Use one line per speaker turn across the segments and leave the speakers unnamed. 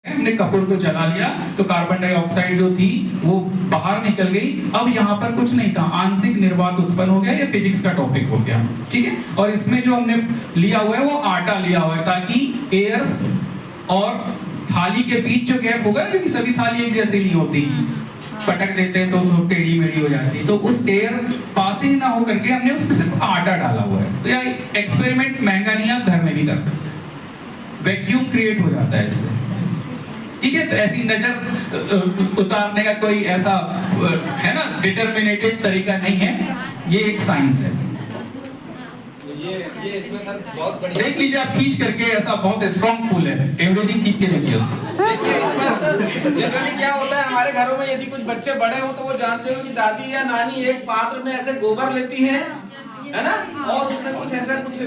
हमने कपूर को जला लिया तो कार्बन डाइऑक्साइड जो थी वो बाहर निकल गई। अब यहाँ पर कुछ नहीं था, आंशिक निर्वात उत्पन्न हो गया। ये फिजिक्स का टॉपिक हो गया, ठीक है। और इसमें जो हमने लिया हुआ है वो आटा लिया हुआ है, ताकि एयर्स और थाली के बीच जो गैप होगा, क्योंकि सभी थाली एक जैसी नहीं होती, पटक देते हैं तो टेढ़ी मेढ़ी हो जाती है, तो उस एयर पासिंग ना हो करके हमने उसमें सिर्फ आटा डाला हुआ है। तो यार एक्सपेरिमेंट महंगा नहीं है, आप घर में भी कर सकते हैं। वैक्यूम क्रिएट हो जाता है इससे, ठीक है। तो ऐसी नजर उतारने का कोई ऐसा है ना डिटरमिनेटिव तरीका नहीं है, ये एक साइंस है।
ये इसमें सर बहुत बढ़िया
देख लीजिए आप खींच करके, ऐसा बहुत स्ट्रॉन्ग पुल है, कैमरे जी खींच के देखिए।
जनरली क्या होता है हमारे घरों में, यदि कुछ बच्चे बड़े हो तो वो जानते हो कि दादी या नानी एक पात्र में ऐसे गोबर लेती हैं, है ना, और उसमें कुछ ऐसा कुछ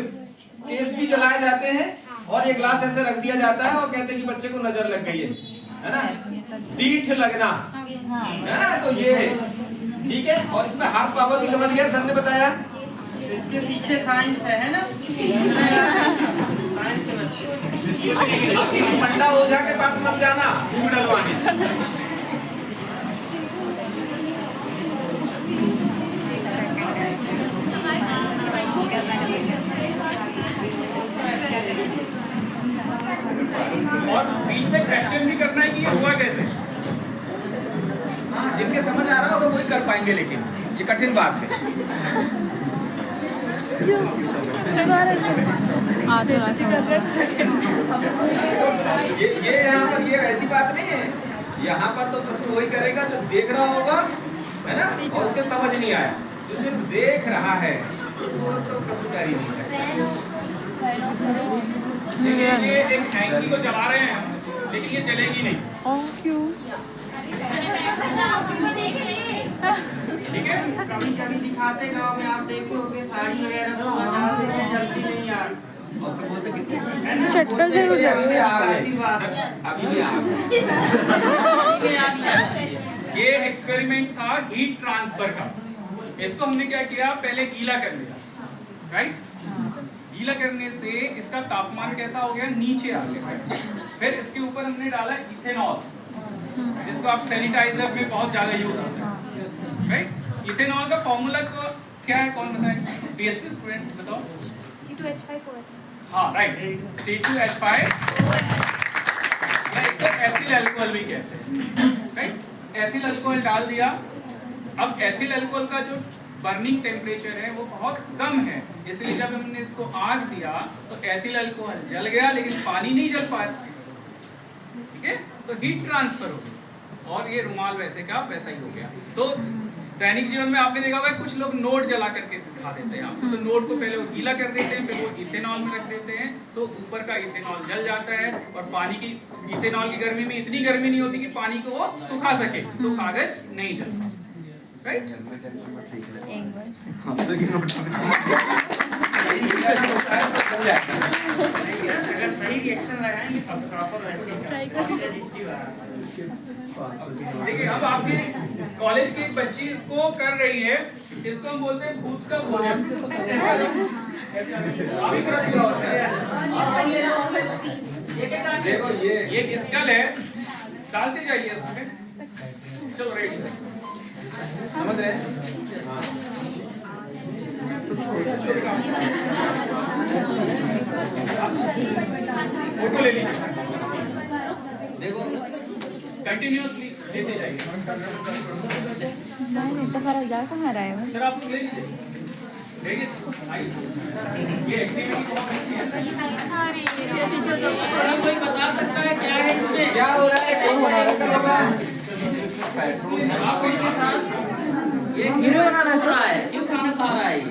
केस भी जलाए जाते हैं और ये ग्लास ऐसे रख दिया जाता है और कहते हैं कि बच्चे को नजर लग गई है ना, दीठ लगना, है ना। तो ये ठीक है, और इसमें हार्स पावर भी समझ गया, सर ने बताया
इसके पीछे साइंस है ना, साइंस में अच्छी।
पंडा ओझा के पास मत जाना भूख डलवाने।
और बीच में क्वेश्चन भी करना है कि ये हुआ कैसे।
जिनके समझ आ रहा हो तो वही कर पाएंगे, लेकिन ये कठिन बात है। ये यहाँ पर ये ऐसी बात नहीं है, यहाँ पर तो प्रश्न वही करेगा जो देख रहा होगा, है ना, और उसके समझ नहीं आया। जो सिर्फ देख रहा है वो तो प्रश्नकारी नहीं है।
ये एक हैंकी को चला रहे हैं हम, लेकिन ये चलेगी नहीं।
क्यों?
ठीक है,
कभी कभी दिखाते गाँव में आप देखे होंगे साड़ी वगैरह को हटा देते हैं, जल्दी नहीं यार,
चटका जरूर जाएंगे।
आशीर्वाद
अभी भी आ गए।
ये एक्सपेरिमेंट था हीट ट्रांसफर का। इसको हमने क्या किया, पहले गीला कर लिया, राइट। गीला करने से इसका तापमान कैसा हो गया, नीचे आ गया। फिर इसके ऊपर हमने डाला इथेनॉल, जिसको आप सैनिटाइजर में बहुत ज्यादा यूज होता है, राइट। इथेनॉल का फॉर्मूला को क्या है, कौन बताए, बीएससी स्टूडेंट बताओ।
C2H5OH।
हाँ राइट, C2H5, इसको एथिल अल्कोहल भी कहते हैं, राइट। एथिल अल्कोहल डाल दिया। अब एथिल अल्कोहल का जो बर्निंग टेम्परेचर है वो बहुत कम है, इसलिए जब हमने इसको आग दिया तो एथिल अल्कोहल जल गया, लेकिन पानी नहीं जल पाया, ठीक है। तो हीट ट्रांसफर हो गया और ये रुमाल वैसे का वैसा ही हो गया। तो दैनिक जीवन में आपने देखा होगा कुछ लोग नोट जला करके दिखा देते हैं आपको, तो नोट को पहले वो गीला कर देते हैं, फिर वो इथेनॉल में रख देते हैं, तो ऊपर का इथेनॉल जल जाता है। और पानी की, इथेनॉल की गर्मी में इतनी गर्मी नहीं होती कि पानी को वो सुखा सके, तो कागज नहीं जलता, राइट।
अगर सही रिएक्शन लगाएंगे तो प्रॉपर वैसे
देखिए, अब आपकी कॉलेज की एक बच्ची इसको कर रही है, इसको हम बोलते हैं भूत का भोजन।
देखो
ये स्कल है, डालते जाइए इसमें, चलो रेडी,
समझ रहे हैं।
फोटो ले लीजिए,
देखो
कंटिन्यूअसली लेते जाइए।
नहीं तो फर्क जा कहाँ रहा है?
सर आप लोग ले लीजिए, देखिए ये एक्टिविटी बहुत अच्छी है। कोई बता सकता है क्या है इसमें,
क्या हो रहा है, कौन बना रहा है?
ये क्यों बनाना रहा है, क्यों खाना खा रहा है ये?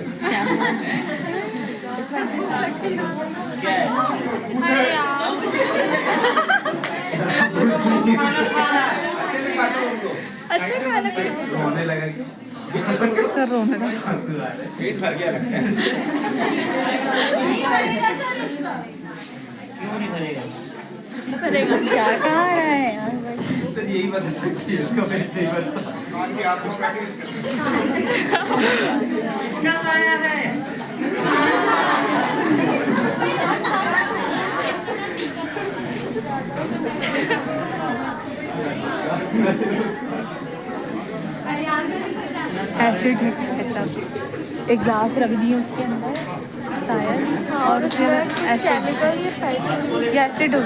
क्या है?
अच्छा खाना
रोने लगा,
सर रोने लगा।
पेट भर गया लगता है।
क्यों नहीं भरेगा?
करेगा क्या कहा रहा है यार भाई?
तो यही बता सकती है, इसका पेट नहीं भरता। और क्या आपको प्रैक्टिस
इसका साया है।
एसिड है केचप। एक ग्लास रख दी है उसके अंदर शायद, और उसमें एसिड या एसिड हो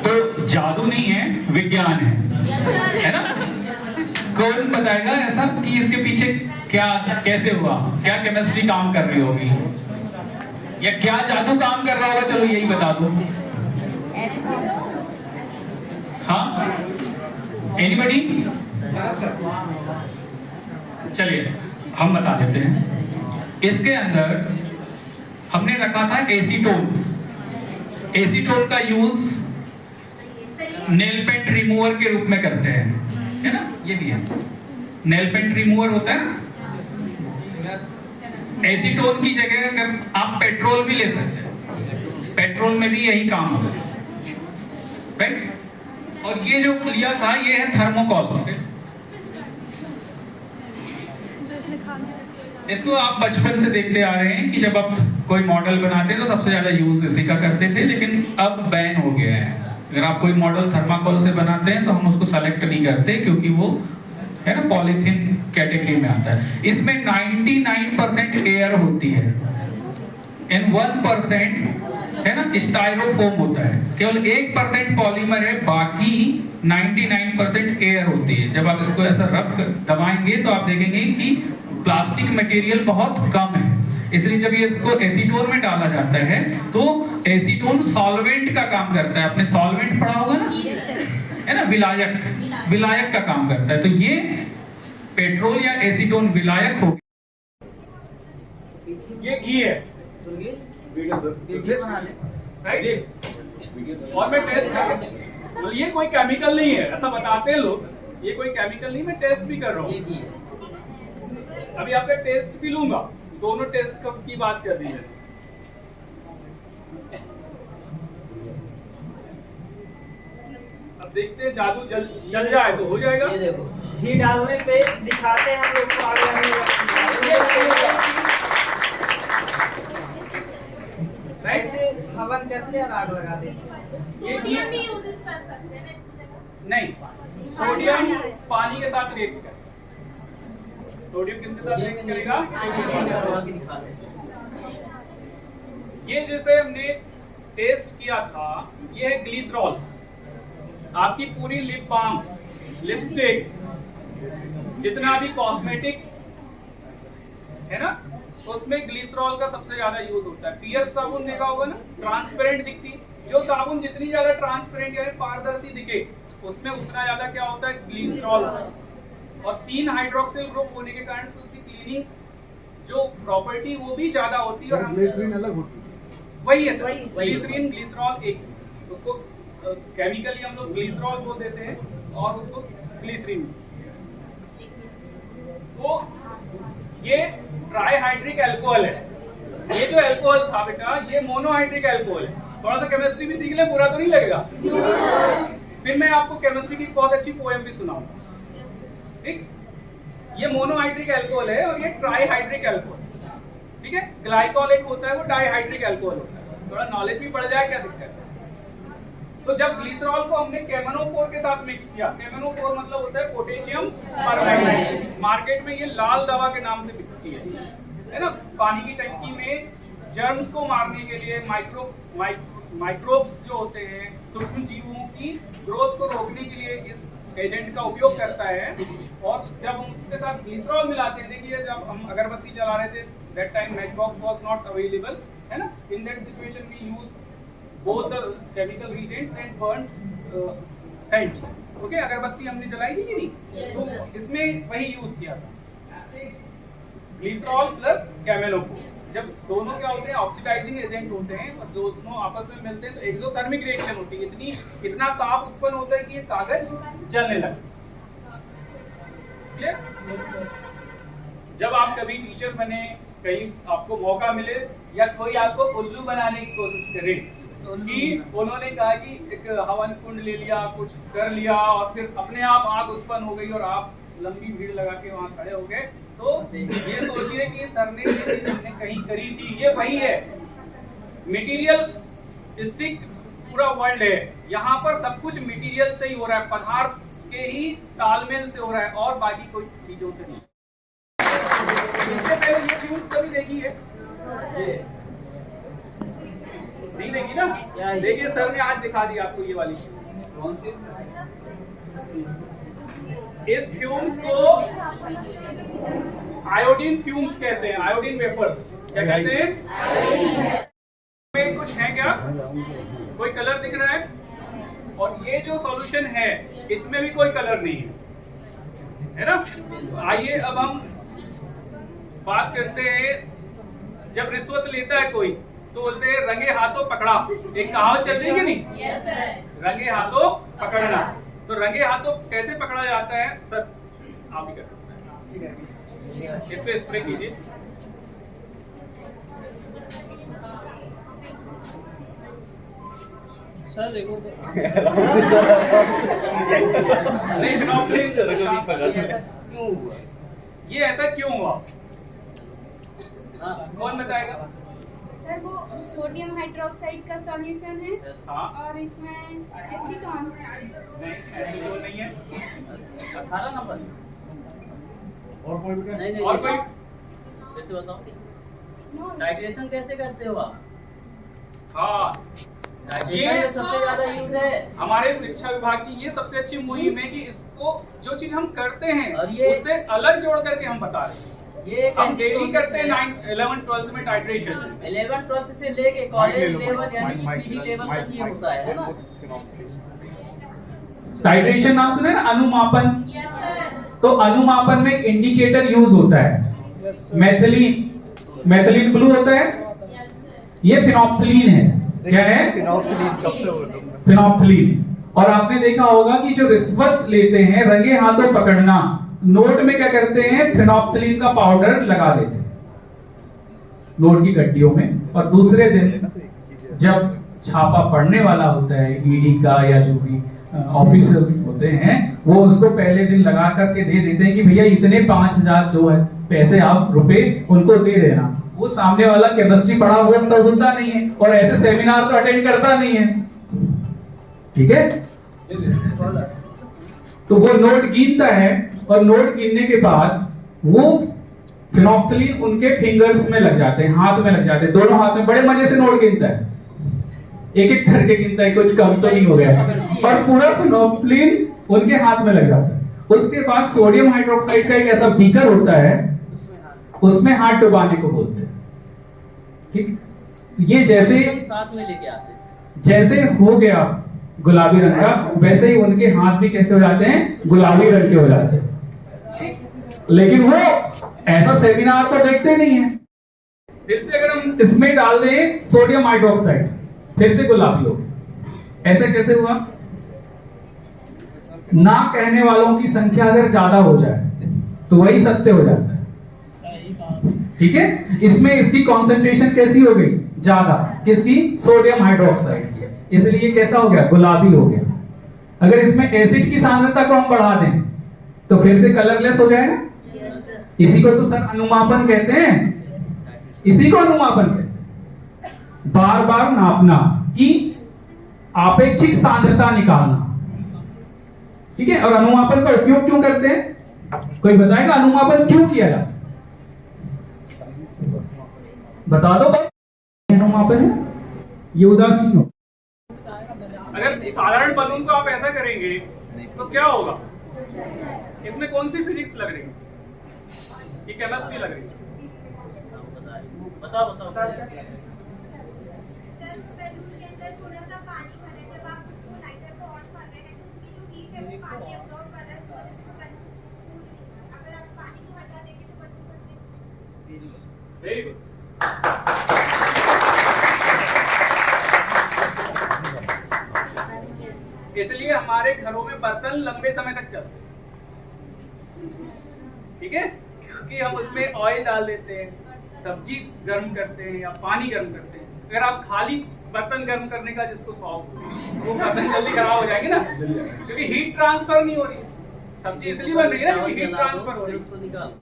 तो जादू नहीं है, विज्ञान है ना? कौन बताएगा ऐसा कि इसके पीछे क्या कैसे हुआ, क्या केमिस्ट्री काम कर रही होगी, या क्या जादू काम कर रहा होगा? चलो यही बता दो। हाँ, एनीबडी? चलिए हम बता देते हैं। इसके अंदर हमने रखा था एसीटोन। एसीटोन का यूज नेल पेंट रिमूवर के रूप में करते हैं, है ना? ये भी है, नेल पेंट रिमूवर होता है। एसीटोन की जगह अगर आप पेट्रोल भी ले सकते हैं, पेट्रोल में भी यही काम होता है, राइट? और ये जो लिया था ये है थर्मोकॉल। इसको आप बचपन से देखते आ रहे हैं कि जब आप कोई मॉडल बनाते हैं तो सबसे ज्यादा यूज इसी का करते थे, लेकिन अब बैन हो गया है। अगर आप कोई मॉडल थर्माकोल से बनाते हैं तो हम उसको सेलेक्ट नहीं करते, क्योंकि वो है ना पॉलीथीन कैटेगरी में आता है। इसमें 99% एयर होती है एंड 1% है ना स्टाइरोफोम होता है। केवल 1% पॉलीमर है, बाकी 99% एयर होती है। जब आप इसको ऐसा रब दबाएंगे तो आप देखेंगे कि प्लास्टिक मटेरियल बहुत कम है। इसलिए जब ये इसको एसीटोन में डाला जाता है तो एसीटोन सॉल्वेंट का काम करता है। आपने सॉल्वेंट पढ़ा होगा ना, है ना? विलायक, विलायक का काम करता है। तो ये पेट्रोल या एसीटोन विलायक हो। ये घी है, राइट? और मैं टेस्ट, ये कोई केमिकल नहीं है, ऐसा बताते हैं लोग, ये कोई केमिकल नहीं, मैं टेस्ट भी कर रहा हूँ। अभी आपका टेस्ट भी लूंगा, दोनों टेस्ट की बात कर दी है। अब देखते हैं जादू जल जाए तो हो जाएगा।
ये देखो, घी डालने पे दिखाते हैं हम लोग को ऐसे हवन करते हैं और आग लगा देते हैं।
सोडियम भी यूज कर सकते हैं ना इसमें?
नहीं, सोडियम पानी के साथ रिएक्ट करेगा। सोडियम किसके साथ रिएक्ट करेगा? ये जैसे हमने टेस्ट किया था, ये है ग्लिसरॉल। आपकी पूरी लिप बाम, लिपस्टिक, जितना भी कॉस्मेटिक है ना, उसमें ग्लिसरॉल का सबसे ज्यादा यूज होता है। पियर साबुन देखा होगा ना, ट्रांसपेरेंट दिखती। जो साबुन जितनी ज्यादा ट्रांसपेरेंट यानी पारदर्शी दिखे, उसमें उतना ज्यादा क्या होता है? ग्लिसरॉल। और 3 हाइड्रोक्सिल ग्रुप होने के कारण से उसकी क्लीनिंग जो प्रॉपर्टी वो भी ज्यादा होती है। और ग्लिसरीन अलग होती है, वही है सर, ग्लिसरीन ग्लिसरॉल एक, उसको केमिकली हम लोग ग्लिसरॉल बोल देते हैं और उसको ग्लिसरीन। तो ये ट्राईहाइड्रिक अल्कोहल है। ये जो अल्कोहल था बेटा, ये मोनोहाइड्रिक अल्कोहल है। थोड़ा सा केमिस्ट्री भी सीख ले, बुरा तो नहीं लगेगा। फिर मैं आपको केमिस्ट्री की बहुत अच्छी पोएम भी सुनाऊंगा, ठीक? ये मोनोहाइड्रिक अल्कोहल है और ये ट्राईहाइड्रिक अल्कोहल, ठीक है? ग्लाइकॉल एक होता है, वो डाईहाइड्रिक अल्कोहल होता है। थोड़ा नॉलेज भी बढ़ जाए, क्या दिक्कत है? तो जब ग्लिसरॉल को हमने केमनोफोर के साथ मिक्स किया, केमनोफोर मतलब होता है पोटेशियम परमैंगनेट। मार्केट में ये लाल दवा के नाम से बिकती है ना? पानी की टंकी में जर्म्स को मारने के लिए, माइक्रोब्स जो होते हैं, सूक्ष्म जीवों की ग्रोथ को रोकने के लिए इस एजेंट का उपयोग करता है। और जब हम उसके साथ ग्लिसरॉल मिलाते हैं, देखिए जब हम अगरबत्ती जला रहे थे, that time match box was not available, है ना? In that situation we use both the chemical reagents and burnt scents. Okay, अगरबत्ती हमने जलाई थी कि नहीं? तो इसमें वही यूज किया था, ग्लिसरॉल प्लस केमेनोफोर। जब दोनों क्या होते हैं? ऑक्सीडाइजिंग एजेंट होते हैं, और दोनों आपस में मिलते हैं तो एक्सोथर्मिक रिएक्शन होती है। इतना ताप उत्पन्न होता है कि ये कागज जलने लगता है। क्लियर? जब आप कभी टीचर बने, कहीं आपको मौका मिले या कोई आपको उल्लू बनाने की कोशिश करे कि उन्होंने कहा कि एक हवन कुंड ले लिया, कुछ कर लिया और फिर अपने आप आग उत्पन्न हो गई और आप लंबी भीड़ लगा के वहां खड़े हो गए, तो ये सोचिए कि सर ने ये चीज हमने कहीं करी थी, ये वही है। मटेरियल स्टिक पूरा वर्ल्ड है, यहाँ पर सब कुछ मटेरियल से ही हो रहा है, पदार्थ के ही तालमेल से हो रहा है और बाकी कोई चीजों से नहीं। इससे पहले ये फ्यूज कभी देखी है? नहीं देखी ना? देखिए सर ने आज दिखा दी आपको ये वाली। कौन सी? इस फ्यूम्स को आयोडीन फ्यूम्स कहते हैं, आयोडीन वेपर्स। क्या कहते हैं? में कुछ है क्या? कोई कलर दिख रहा है? और ये जो सॉल्यूशन है इसमें भी कोई कलर नहीं है ना? आइए अब हम बात करते हैं, जब रिश्वत लेता है कोई तो बोलते हैं रंगे हाथों पकड़ा। एक कहावत चल रही है कि नहीं?
Yes, sir.
रंगे हाथों पकड़ना। तो रंगे हाथों कैसे पकड़ा जाता है सर? आप ही कर, इस पे स्प्रे कीजिए।
सर देखो
नहीं जनाब प्लीज,
क्यों हुआ?
ये ऐसा क्यों हुआ?
हाँ,
कौन बताएगा?
सर वो सोडियम हाइड्रोक्साइड का सॉल्यूशन है
हाँ
और इसमें एसीटोन।
नहीं, ऐसी तो नहीं है।
18 नंबर
और कोई भी
नहीं
और कोई?
कैसे बताओ?
नो
टाइट्रेशन कैसे करते हो आप?
हाँ,
टाइट्रेशन सबसे ज्यादा यूज है।
हमारे शिक्षा विभाग की ये सबसे अच्छी मुहिम है कि इसको जो चीज हम करते हैं
और ये-
उससे अलग जोड़ करके हम बता रहे हैं।
ये
हम डेली करते हैं 11 12 में टाइट्रेशन।
11 12 से लेके कॉलेज लेवल यानी कि पीजी लेवल तक ये होता है ना?
टाइट्रेशन नाम सुने ना, अनुमापन।
Yes, sir.
तो अनुमापन में एक इंडिकेटर यूज होता है, मैथिलीन ब्लू होता है,
Yes, sir.
ये फिनोप्थलीन है। क्या है? फिनोप्थलीन। और आपने देखा होगा कि जो रिश्वत लेते हैं रंगे हाथों पकड़ना, नोट में क्या करते हैं? फिनोप्थलीन का पाउडर लगा देते हैं नोट की गड्डियों में, और दूसरे दिन जब छापा पड़ने वाला होता है ईडी का या जो भी ऑफिसर्स होते हैं, वो उसको पहले दिन लगा करके दे देते हैं कि भैया इतने 5000 जो है पैसे आप रुपए उनको दे देना। वो सामने वाला केमिस्ट्री पढ़ा हुआ तो होता नहीं है और ऐसे सेमिनार तो अटेंड करता नहीं है, ठीक है? तो वो नोट गिनता है और नोट गिनने के बाद वो फिनोप्थलीन उनके फिंगर्स में लग जाते हैं, हाथ में लग जाते हैं, दोनों हाथ में बड़े मजे से नोट गिनता है, एक एक करके गिनता है, कुछ कम तो नहीं हो गया, और पूरा फिनोप्थलीन उनके हाथ में लग जाता है। उसके बाद सोडियम हाइड्रोक्साइड का एक ऐसा बीकर होता है, उसमें हाथ डुबाने को बोलते हैं, ठीक? ये जैसे
साथ में लेके आते हैं।
जैसे हो गया गुलाबी रंग का, वैसे ही उनके हाथ भी कैसे हो जाते हैं? गुलाबी रंग के हो जाते हैं। लेकिन वो ऐसा सेमिनार तो देखते नहीं है। फिर से अगर हम इसमें डाल दें सोडियम हाइड्रोक्साइड, फिर से गुलाबी हो गया। ऐसा कैसे हुआ? ना कहने वालों की संख्या अगर ज्यादा हो जाए तो वही सत्य हो जाता है, ठीक है? इसमें इसकी कॉन्सेंट्रेशन कैसी हो गई? ज्यादा। किसकी? सोडियम हाइड्रोक्साइड की। इसलिए कैसा हो गया? गुलाबी हो गया। अगर इसमें एसिड की सांद्रता को हम बढ़ा दें तो फिर से कलरलेस हो जाएगा। इसी को तो सर अनुमापन कहते हैं, इसी को अनुमापन कहते हैं। बार बार नापना कि आपेक्षिक सांद्रता निकालना, ठीक है? और अनुमापन का उपयोग क्यों करते हैं? कोई बताएगा अनुमापन क्यों किया जाता है? बता दो। अनुमापन है ये उदासीन हो। अगर साधारण बलून को आप ऐसा करेंगे तो क्या होगा? इसमें कौन सी फिजिक्स लग रही है? ये केमिस्ट्री लग रही है।
बताओ बताओ।
सर बैलून के अंदर थोड़ा सा पानी भरा है, जब आप उसको लाइटर को ऑन कर रहे हैं तो उसकी जो हीट है वो पानी अब्सॉर्ब कर रहा है, तो उसको बैलून अगर आप पानी को हटा देंगे तो बैलून से
वेरी गुड। इसलिए हमारे घरों में बर्तन लंबे समय तक चलते हैं, ठीक है? क्योंकि हम उसमें ऑयल डाल देते हैं, सब्जी गर्म करते हैं या पानी गर्म करते हैं। अगर आप खाली बर्तन गर्म करने का जिसको शौक हो, वो बर्तन जल्दी खराब हो जाएंगे ना, क्योंकि हीट ट्रांसफर नहीं हो रही है। सब्जी इसलिए बन रही है ना क्योंकि हीट ट्रांसफर हो रही है।
इसको निकालो।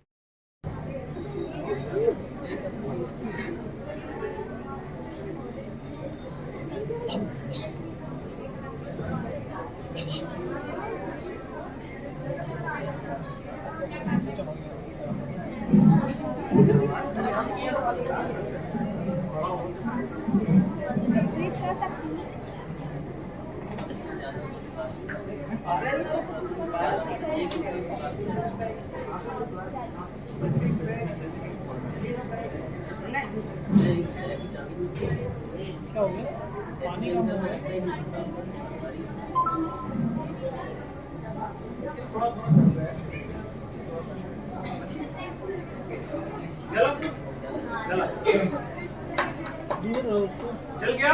चल गया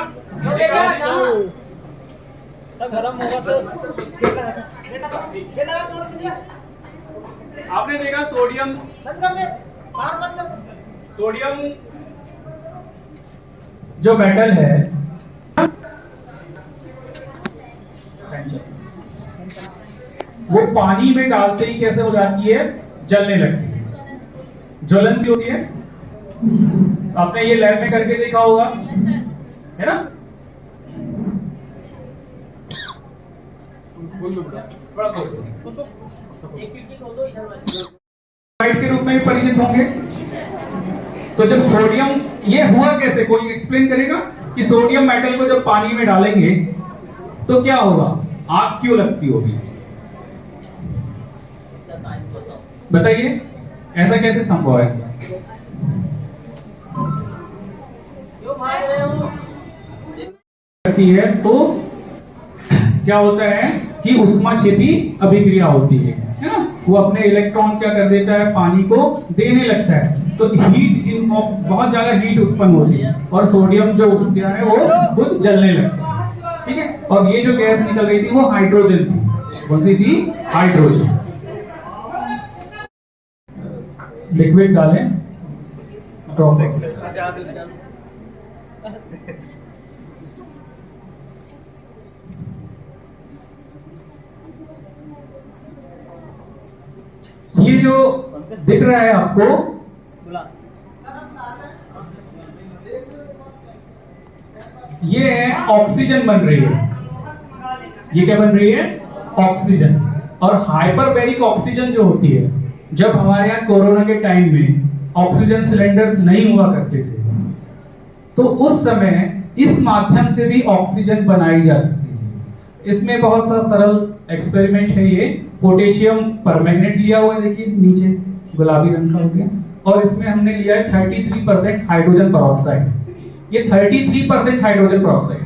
सब गरम होगा सर।
आपने देखा सोडियम जो मेटल है वो पानी में डालते ही कैसे हो जाती है, जलने लगती है, ज्वलन सी होती है। आपने ये लैब में करके देखा होगा, है ना? लाइट के रूप में भी परिचित होंगे। तो जब सोडियम, ये हुआ कैसे, कोई एक्सप्लेन करेगा कि सोडियम मेटल को जब पानी में डालेंगे तो क्या होगा, आग क्यों लगती होगी? बताइए, ऐसा कैसे संभव है? है तो क्या होता है कि उष्माक्षेपी अभिक्रिया होती है ना? वो अपने इलेक्ट्रॉन क्या कर देता है, पानी को देने लगता है, तो हीट बहुत ज्यादा हीट उत्पन्न होती है और सोडियम जो क्या है वो खुद जलने लगता है। ठीक है, और ये जो गैस निकल रही थी वो हाइड्रोजन थी। कौन सी थी? हाइड्रोजन। लिक्विड डालें, ड्रॉप ये जो दिख रहा है आपको, ये है ऑक्सीजन बन रही है। ये क्या बन रही है? ऑक्सीजन। और हाइपरबैरिक ऑक्सीजन जो होती है, जब हमारे यहाँ कोरोना के टाइम में ऑक्सीजन सिलेंडर्स नहीं हुआ करते थे, तो उस समय इस माध्यम से भी ऑक्सीजन बनाई जा सकती थी। इसमें बहुत सा सरल एक्सपेरिमेंट है। ये पोटेशियम परमैंगनेट लिया हुआ है, देखिए नीचे गुलाबी रंग का हो गया, और इसमें हमने लिया है 33% हाइड्रोजन पेरोक्साइड। ये 33% hydrogen peroxide.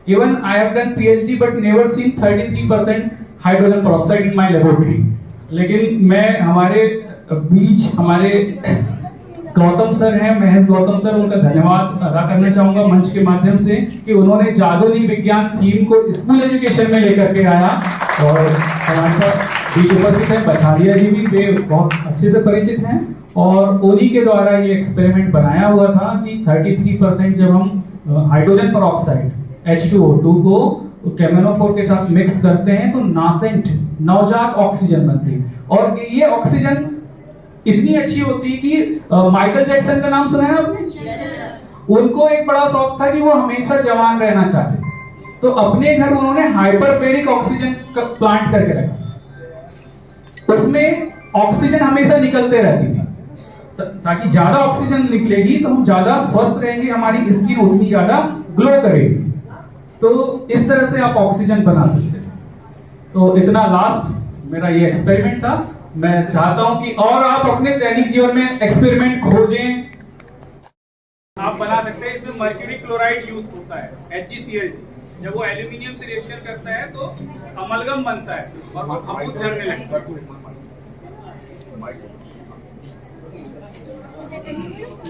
Even I have done PhD but never seen 33% hydrogen peroxide in my laboratory. लेकिन मैं हमारे बीच हमारे गौतम सर हैं, महेश गौतम सर, उनका धन्यवाद अदा करना चाहूंगा मंच के माध्यम से कि उन्होंने जादूनी विज्ञान थीम को स्कूल एजुकेशन में लेकर के आया। और हमारे साथ बीच उपस्थित है बछारिया जी भी, वे बहुत अच्छे से परिचित हैं, और उन्हीं के द्वारा ये एक्सपेरिमेंट बनाया हुआ था कि 33% जब हम हाइड्रोजन पेरोक्साइड H2O2 को कैमेनोफोर के साथ मिक्स करते हैं तो नासेंट, नवजात ऑक्सीजन बनती है। और ये ऑक्सीजन इतनी अच्छी होती है कि माइकल जैक्सन का नाम सुना है आपने? उनको एक बड़ा शौक था कि वो हमेशा जवान रहना चाहते, तो अपने घर उन्होंने हाइपरबैरिक ऑक्सीजन का प्लांट करके रखा। उसमें ऑक्सीजन हमेशा निकलते रहती थी, ताकि ज्यादा ऑक्सीजन निकलेगी तो हम ज्यादा स्वस्थ रहेंगे, हमारी स्किन उतनी ज्यादा ग्लो करेगी। तो इस तरह से आप ऑक्सीजन बना सकते हैं। तो इतना लास्ट मेरा ये एक्सपेरिमेंट था। मैं चाहता हूं कि और आप अपने दैनिक जीवन में एक्सपेरिमेंट खोजें, आप बना सकते हैं। इसमें मर्क्यूरी क्लोराइड यूज होता है, HgCl। जब वो एल्यूमिनियम से रिएक्शन करता है तो अमलगम बनता है और वो खुद झड़ने लगता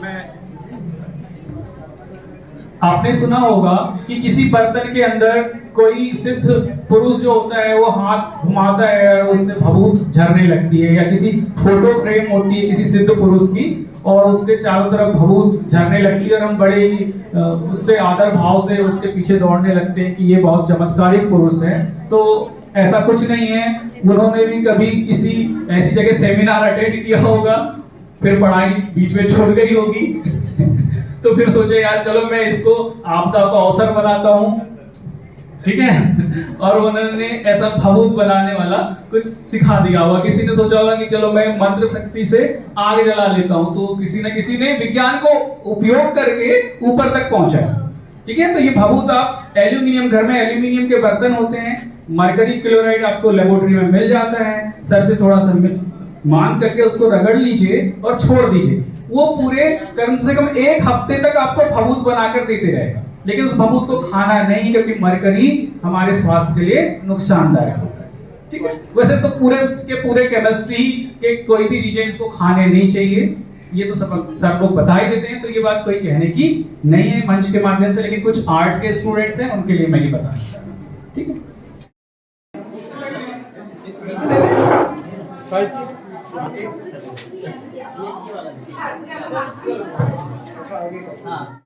है। आपने सुना होगा कि किसी बर्तन के अंदर कोई सिद्ध पुरुष जो होता है वो हाथ घुमाता है और उससे भभूत झरने लगती है, या किसी फोटो फ्रेम होती है किसी सिद्ध पुरुष की और उसके चारों तरफ भभूत झरने लगती है, और हम बड़े ही उससे आदर भाव से उसके पीछे दौड़ने लगते हैं कि ये बहुत चमत्कारिक पुरुष है। तो ऐसा कुछ नहीं है। उन्होंने भी कभी किसी ऐसी जगह सेमिनार अटेंड किया होगा, फिर पढ़ाई बीच में छोड़ गई होगी तो फिर सोचे यार चलो मैं इसको आपदा का अवसर बनाता हूँ, ठीक है। और उन्होंने ऐसा भावुक बनाने वाला कुछ सिखा दिया होगा। किसी ने सोचा होगा कि चलो मैं मंत्र शक्ति से आग जला लेता हूँ, तो किसी न किसी ने विज्ञान को उपयोग करके ऊपर तक पहुंचा, ठीक है। तो ये भावुक आप एल्यूमिनियम, घर में एल्यूमिनियम के बर्तन होते हैं, मरकरी क्लोराइड आपको लेबोरेटरी में मिल जाता है, सर से थोड़ा सा मान करके उसको रगड़ लीजिए और छोड़ दीजिए, वो पूरे कम से कम 1 हफ्ते तक आपको भावुक बनाकर देते रहेगा। लेकिन उस भावुक को खाना नहीं, क्योंकि मरकरी हमारे स्वास्थ्य के लिए नुकसानदायक होता है, ठीक है। वैसे तो पूरे केमिस्ट्री के कोई भी रिएजेंट्स को खाने नहीं चाहिए, ये तो सब लोग बता ही देते हैं, तो ये बात कोई कहने की नहीं है मंच के माध्यम से। लेकिन कुछ आर्ट के स्टूडेंट्स हैं, उनके लिए मैं ये बताना चाहता हूँ, ठीक है।
हाँ